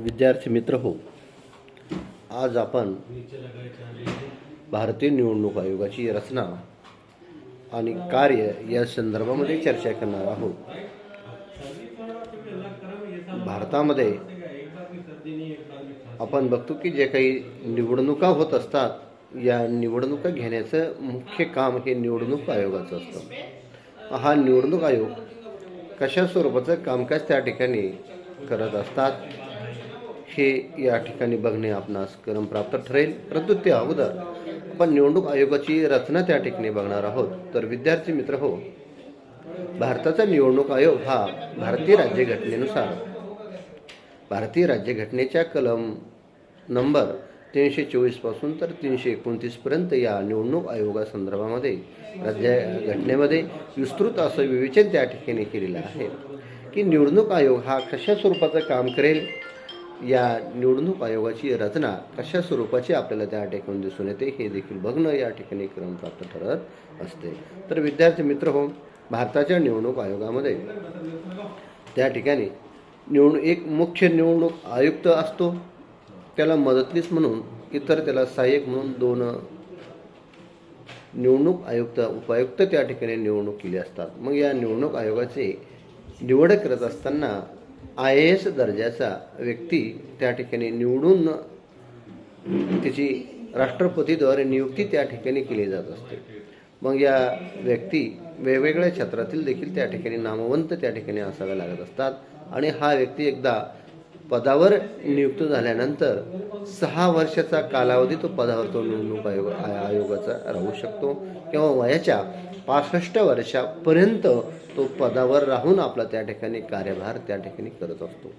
विद्यार्थी मित्र हो, आज आपण भारतीय निवडणूक आयोगाची रचना आणि कार्य या संदर्भामध्ये चर्चा करणार आहोत. भारतामध्ये आपण बघतो की जे काही निवडणुका होत असतात, या निवडणुका घेण्याचं मुख्य काम हे निवडणूक आयोगाचं असतं. हा निवडणूक आयोग कशा स्वरूपाचं कामकाज त्या ठिकाणी करत असतात हे या ठिकाणी बघणे आपणास क्रमप्राप्त ठरेल. परंतु त्या अगोदर आपण निवडणूक आयोगाची रचना त्या ठिकाणी बघणार आहोत. तर विद्यार्थी मित्र हो, भारताचा निवडणूक आयोग हा भारतीय राज्यघटनेनुसार भारतीय राज्यघटनेच्या कलम नंबर 324 पासून तर 329 पर्यंत या निवडणूक आयोगासंदर्भामध्ये राज्यघटनेमध्ये विस्तृत असं विवेचन त्या ठिकाणी केलेलं आहे की निवडणूक आयोग हा कशा स्वरूपाचं काम करेल, या निवडणूक आयोगाची रचना कशा स्वरूपाची आपल्याला त्या ठिकाणी दिसून येते हे देखील बघणं या ठिकाणी क्रमप्राप्त ठरत असते. तर विद्यार्थी मित्र हो, भारताच्या निवडणूक आयोगामध्ये त्या ठिकाणी एक मुख्य निवडणूक आयुक्त असतो, त्याला मदतनीस म्हणून इतर त्याला सहाय्यक म्हणून 2 निवडणूक आयुक्त उपायुक्त त्या ठिकाणी निवडणूक केली असतात. मग या निवडणूक आयोगाचे निवड करत असताना IAS दर्जाचा व्यक्ती त्या ठिकाणी निवडून त्याची राष्ट्रपतीद्वारे नियुक्ती त्या ठिकाणी केली जात असते. मग या व्यक्ती वेगवेगळ्या क्षेत्रातील देखील त्या ठिकाणी नामवंत त्या ठिकाणी असाव्या लागत असतात आणि हा व्यक्ती एकदा पदावर नियुक्त झाल्यानंतर 6 वर्षाचा कालावधी तो पदावर तो निवडणूक आयोगाचा राहू शकतो किंवा वयाच्या 65 वर्षापर्यंत तो पदावर राहून आपला त्या ठिकाणी कार्यभार त्या ठिकाणी करत असतो.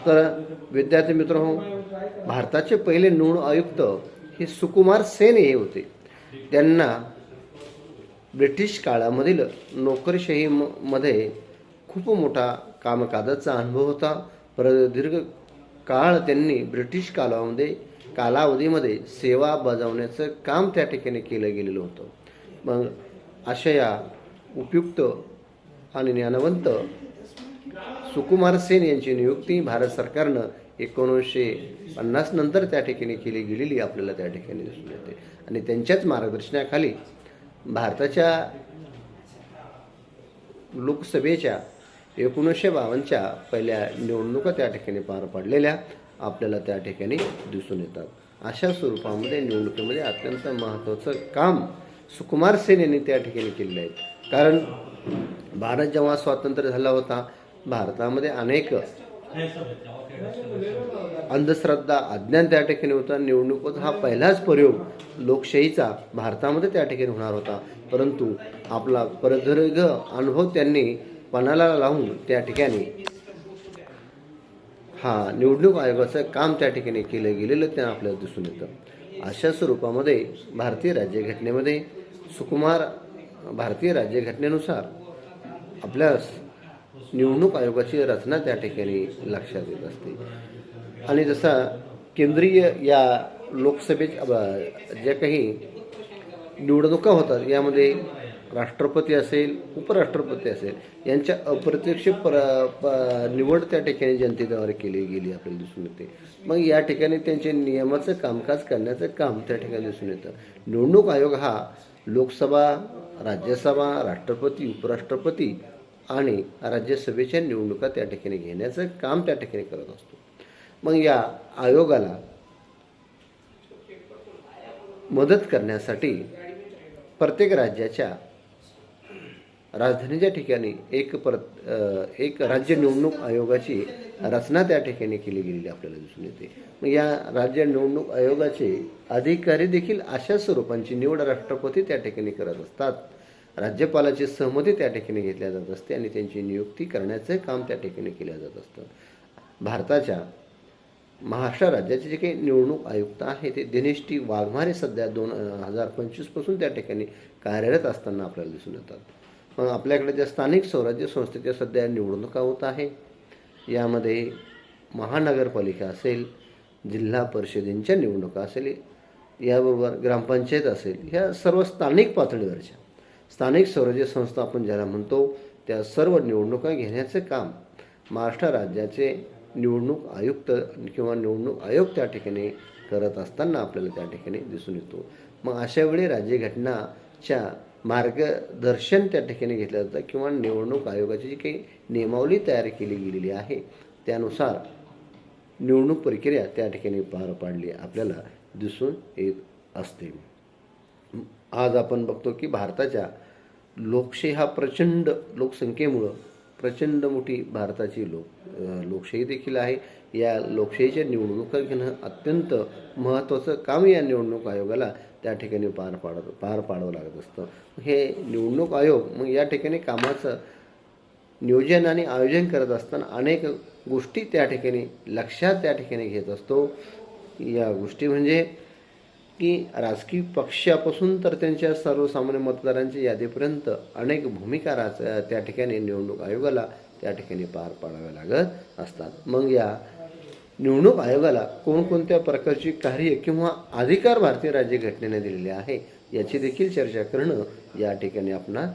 तर विद्यार्थी मित्र हो, भारताचे पहिले निवडणूक आयुक्त हे सुकुमार सेन हे होते. त्यांना ब्रिटिश काळामधील नोकरशाहीमध्ये खूप मोठा कामकाजाचा अनुभव होता. दीर्घ काळ त्यांनी ब्रिटिश कालावधीमध्ये सेवा बजावण्याचं काम त्या ठिकाणी केलं गेलेलं होतं. मग अशा या उपयुक्त आणि ज्ञानवंत सुकुमार सेन यांची नियुक्ती भारत सरकारनं 1950 नंतर त्या ठिकाणी केली गेलेली आपल्याला त्या ठिकाणी दिसून येते. आणि त्यांच्याच मार्गदर्शनाखाली भारताच्या लोकसभेच्या 1952च्या पहिल्या निवडणुका त्या ठिकाणी पार पडलेल्या आपल्याला त्या ठिकाणी दिसून येतात. अशा स्वरूपामध्ये निवडणुकीमध्ये अत्यंत महत्त्वाचं काम सुकुमार सेन यांनी त्या ठिकाणी केलेलं आहे. कारण भारत जेव्हा स्वातंत्र्य झाला होता, भारतामध्ये अनेक अंधश्रद्धा अज्ञान त्या ठिकाणी होता. निवडणुकीचा हा पहिलाच प्रयोग लोकशाहीचा भारतामध्ये त्या ठिकाणी होणार होता. परंतु आपला प्रदीर्घ अनुभव त्यांनी पणाला लावून त्या ठिकाणी हा निवडणूक आयोगाचं काम त्या ठिकाणी केलं गेलेलं त्या आपल्याला दिसून येतं. अशा स्वरूपामध्ये भारतीय राज्यघटनेमध्ये भारतीय राज्यघटनेनुसार आपल्यास निवडणूक आयोगाची रचना त्या ठिकाणी लक्षात येत असते. आणि जसा केंद्रीय या लोकसभेच्या ज्या काही निवडणुका होतात, यामध्ये राष्ट्रपती असेल, उपराष्ट्रपती असेल, यांच्या अप्रत्यक्ष निवड त्या ठिकाणी जनतेद्वारे केली गेली आपल्याला दिसून येते. मग या ठिकाणी त्यांचे नियमाचं कामकाज करण्याचं काम त्या ठिकाणी दिसून येतं. निवडणूक आयोग हा लोकसभा, राज्यसभा, राष्ट्रपती, उपराष्ट्रपती आणि राज्यसभेच्या निवडणुका त्या ठिकाणी घेण्याचं काम त्या ठिकाणी करत असतो. मग या आयोगाला मदत करण्यासाठी प्रत्येक राज्याच्या राजधानीच्या ठिकाणी एक राज्य निवडणूक आयोगाची रचना त्या ठिकाणी केली गेलेली आपल्याला दिसून येते. मग या राज्य निवडणूक आयोगाचे अधिकारी देखील अशा स्वरूपांची निवड राष्ट्रपती त्या ठिकाणी करत असतात. राज्यपालाची सहमती त्या ठिकाणी घेतल्या जात असते आणि त्यांची नियुक्ती करण्याचं काम त्या ठिकाणी केलं जात असतं. भारताच्या महाराष्ट्र राज्याचे जे काही निवडणूक आयुक्त आहे ते दिनेश टी वाघमारे सध्या 2025 पासून त्या ठिकाणी कार्यरत असताना आपल्याला दिसून येतात. मग आपल्याकडे ज्या स्थानिक स्वराज्य संस्थेच्या सध्या निवडणुका होत आहे, यामध्ये महानगरपालिका असेल, जिल्हा परिषदेच्या निवडणुका असेल, याबरोबर ग्रामपंचायत असेल, ह्या सर्व स्थानिक पातळीवरच्या स्थानिक स्वराज्य संस्था आपण ज्याला म्हणतो, त्या सर्व निवडणुका घेण्याचं काम महाराष्ट्र राज्याचे निवडणूक आयुक्त किंवा निवडणूक आयोग त्या ठिकाणी करत असताना आपल्याला त्या ठिकाणी दिसून येतो. मग अशा वेळी राज्यघटनाच्या मार्गदर्शन त्या ठिकाणी घेतलं जातं किंवा निवडणूक आयोगाची जी काही नियमावली तयार केली गेलेली आहे त्यानुसार निवडणूक प्रक्रिया त्या ठिकाणी पार पाडली आपल्याला दिसून येत असते. आज आपण बघतो की भारताच्या लोकशाही हा प्रचंड लोकसंख्येमुळं प्रचंड मोठी भारताची लोकशाही देखील आहे. या लोकशाहीच्या निवडणुका घेणं अत्यंत महत्त्वाचं काम या निवडणूक आयोगाला त्या ठिकाणी पार पाडावं लागत असतं. हे निवडणूक आयोग मग या ठिकाणी कामाचं नियोजन आणि आयोजन करत असताना अनेक गोष्टी त्या ठिकाणी लक्षात त्या ठिकाणी घेत असतो. या गोष्टी म्हणजे की राजकीय पक्षापासून तर त्यांच्या सर्वसामान्य मतदारांच्या यादीपर्यंत अनेक भूमिका त्या ठिकाणी निवडणूक आयोगाला त्या ठिकाणी पार पाडाव्या लागत असतात. मग या निवडणूक आयोगाला कोणकोणत्या प्रकारची कार्य किंवा अधिकार भारतीय राज्यघटनेने दिलेले आहे याची देखील चर्चा करणं या ठिकाणी आपला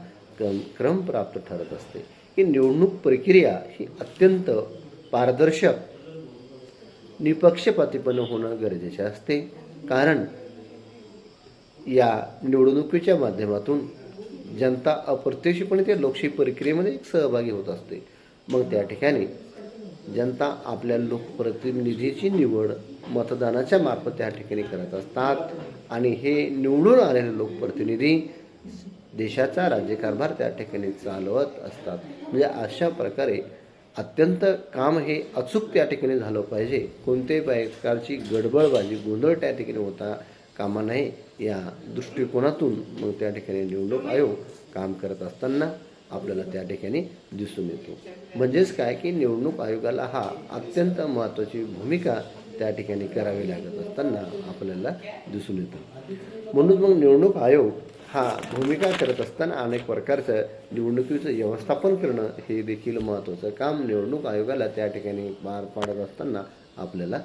क्रम प्राप्त ठरत असते. की निवडणूक प्रक्रिया ही अत्यंत पारदर्शक निपक्षपातीपणे होणं गरजेचे असते. कारण या निवडणुकीच्या माध्यमातून जनता अप्रत्यक्षपणे त्या लोकशाही प्रक्रियेमध्ये एक सहभागी होत असते. मग त्या ठिकाणी जनता आपल्या लोकप्रतिनिधीची निवड मतदानाच्या मार्फत त्या ठिकाणी करत असतात आणि हे निवडून आलेले लोकप्रतिनिधी देशाचा राज्यकारभार त्या ठिकाणी चालवत असतात. म्हणजे अशा प्रकारे अत्यंत काम हे अचूक त्या ठिकाणी झालं पाहिजे. कोणत्याही प्रकारची गडबडबाजी गोंधळ त्या ठिकाणी होता कामा नये या दृष्टिकोनातून मग त्या ठिकाणी निवडणूक आयोग काम करत असताना आपल्याला त्या ठिकाणी दिसून येतो. म्हणजेच काय की निवडणूक आयोगाला हा अत्यंत महत्त्वाची भूमिका त्या ठिकाणी करावी लागत असताना आपल्याला दिसून येतं. म्हणून मग निवडणूक आयोग हा भूमिका करत असताना अनेक प्रकारचं निवडणुकीचं व्यवस्थापन करणं हे देखील महत्त्वाचं काम निवडणूक आयोगाला त्या ठिकाणी पार पाडत असताना आपल्याला